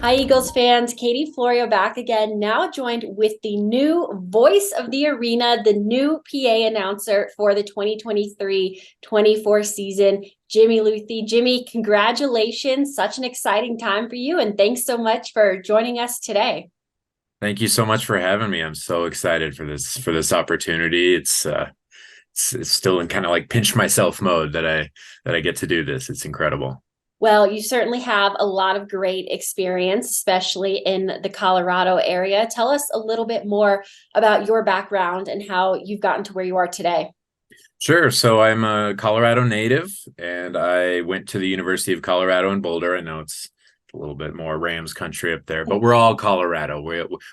Hi, Eagles fans. Katie Florio back again, now joined with the new voice of the arena, the new PA announcer for the 2023-24 season, Jimmy Luthye. Jimmy, congratulations. Such an exciting time for you, and thanks so much for joining us today. Thank you so much for having me. I'm so excited for this opportunity. It's still in kind of like pinch myself mode that I get to do this. It's incredible. Well, you certainly have a lot of great experience, especially in the Colorado area. Tell us a little bit more about your background and how you've gotten to where you are today. Sure. So I'm a Colorado native and I went to the University of Colorado in Boulder. I know it's a little bit more Rams country up there, but we're all Colorado.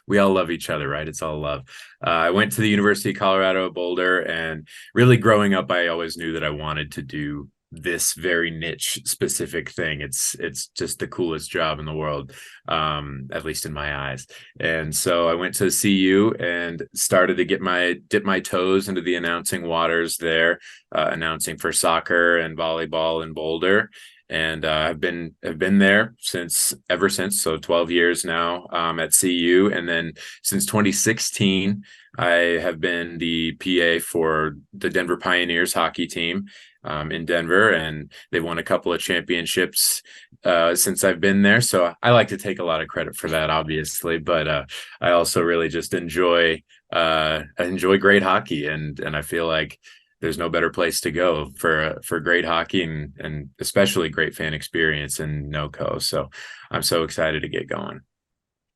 We all love each other, right? It's all love. I went to the University of Colorado Boulder, and really growing up, I always knew that I wanted to do this very niche specific thing. It's just the coolest job in the world, at least in my eyes. And so I went to CU and started to dip my toes into the announcing waters there, announcing for soccer and volleyball in Boulder. And have been there ever since. So 12 years now, at CU, and then since 2016, I have been the PA for the Denver Pioneers hockey team, in Denver, and they've won a couple of championships since I've been there. So I like to take a lot of credit for that, obviously, but I also really just enjoy great hockey, and I feel like there's no better place to go for great hockey and especially great fan experience in NoCo. So I'm so excited to get going.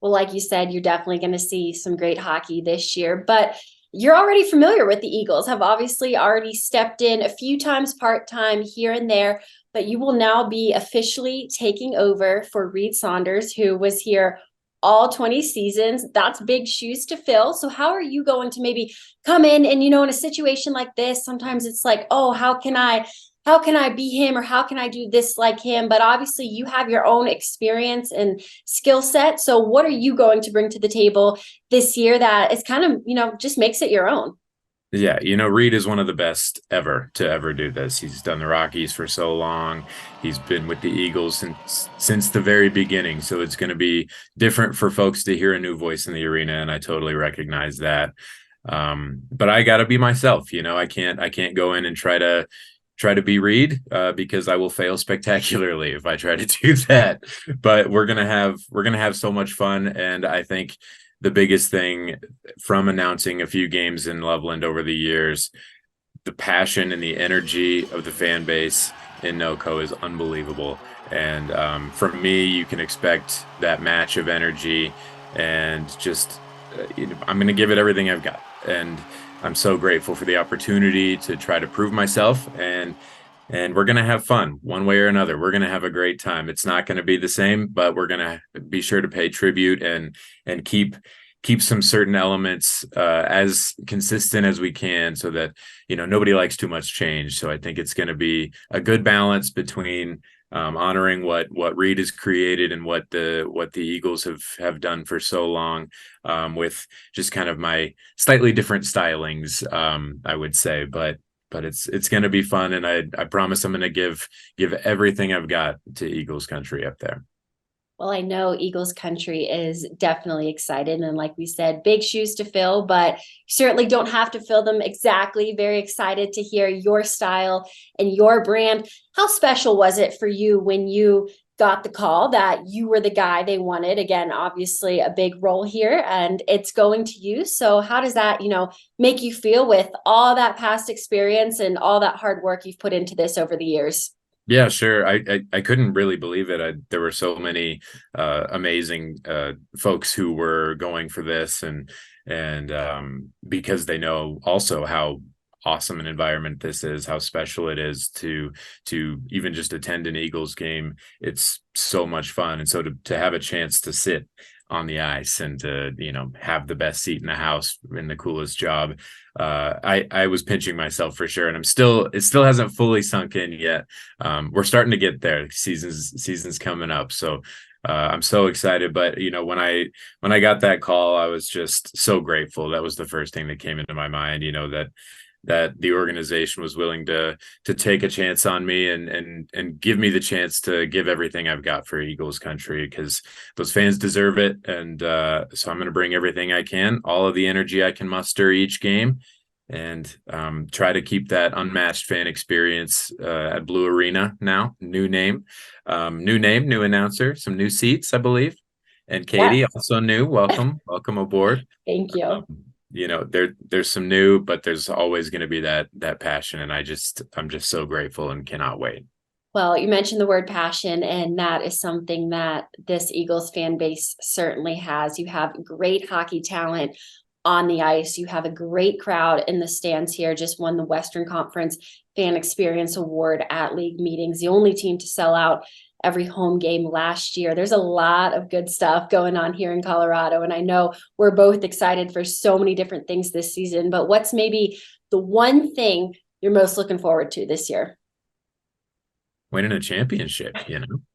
Well, like you said, you're definitely going to see some great hockey this year, but you're already familiar with the Eagles, have obviously already stepped in a few times part-time here and there, but you will now be officially taking over for Reed Saunders, who was here all 20 seasons. That's big shoes to fill. So how are you going to maybe come in and, in a situation like this, sometimes it's like, oh, how can I be him, or how can I do this like him? But obviously you have your own experience and skill set. So what are you going to bring to the table this year that is kind of, just makes it your own? Yeah, Reed is one of the best ever to ever do this. He's done the Rockies for so long. He's been with the Eagles since the very beginning. So it's going to be different for folks to hear a new voice in the arena, and I totally recognize that. But I got to be myself. I can't go in and try to be Reed, because I will fail spectacularly if I try to do that. But we're gonna have so much fun, and I think the biggest thing from announcing a few games in Loveland over the years, the passion and the energy of the fan base in NoCo is unbelievable. And from me, you can expect that match of energy, and just I'm going to give it everything I've got. And I'm so grateful for the opportunity to try to prove myself, and we're going to have fun one way or another. We're going to have a great time. It's not going to be the same, but we're going to be sure to pay tribute and keep some certain elements as consistent as we can, so that nobody likes too much change. So I think it's going to be a good balance between honoring what Reed has created and what the Eagles have done for so long, with just kind of my slightly different stylings, I would say. But it's going to be fun, and I promise I'm going to give everything I've got to Eagles country up there. Well, I know Eagles country is definitely excited. And like we said, big shoes to fill, but you certainly don't have to fill them exactly. Very excited to hear your style and your brand. How special was it for you when you got the call that you were the guy they wanted? Again, obviously a big role here, and it's going to you. So how does that, make you feel with all that past experience and all that hard work you've put into this over the years? Yeah, sure. I couldn't really believe it. There were so many amazing folks who were going for this, and because they know also how awesome an environment this is, how special it is to even just attend an Eagles game. It's so much fun, and so to have a chance to sit on the ice and to have the best seat in the house in the coolest job, I was pinching myself for sure, and it still hasn't fully sunk in yet. We're starting to get there. Season's coming up, so I'm so excited. But when I got that call, I was just so grateful. That was the first thing that came into my mind. That that the organization was willing to take a chance on me and give me the chance to give everything I've got for Eagles country, because those fans deserve it. And so I'm going to bring everything I can, all of the energy I can muster each game, and try to keep that unmatched fan experience at Blue Arena. Now, new name, new announcer, some new seats, I believe. And Katie, Yes, also new. Welcome aboard. thank you. There's some new, but there's always going to be that passion, and I'm just so grateful and cannot wait. Well, you mentioned the word passion, and that is something that this Eagles fan base certainly has. You have great hockey talent on the ice. You have a great crowd in the stands here. Just won the Western Conference Fan Experience Award at league meetings, the only team to sell out every home game last year. There's a lot of good stuff going on here in Colorado. And I know we're both excited for so many different things this season, but what's maybe the one thing you're most looking forward to this year? Winning a championship,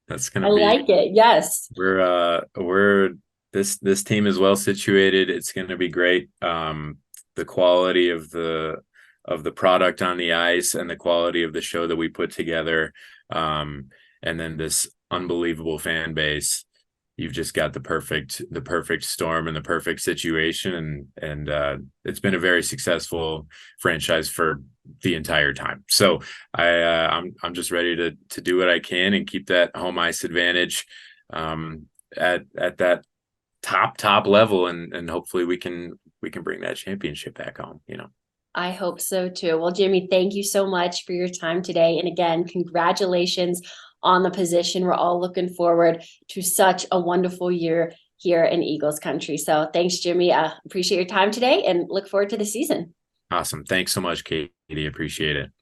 that's going I to be. like it. Yes. We're this team is well situated. It's going to be great. The quality of the product on the ice and the quality of the show that we put together, and then this unbelievable fan base. You've just got the perfect storm and the perfect situation, and it's been a very successful franchise for the entire time. So I'm just ready to do what I can and keep that home ice advantage at that top level, and hopefully we can bring that championship back home. I hope so too. Well, Jimmy, thank you so much for your time today. And again, congratulations on the position. We're all looking forward to such a wonderful year here in Eagles country. So thanks, Jimmy. Appreciate your time today and look forward to the season. Awesome. Thanks so much, Katie. Appreciate it.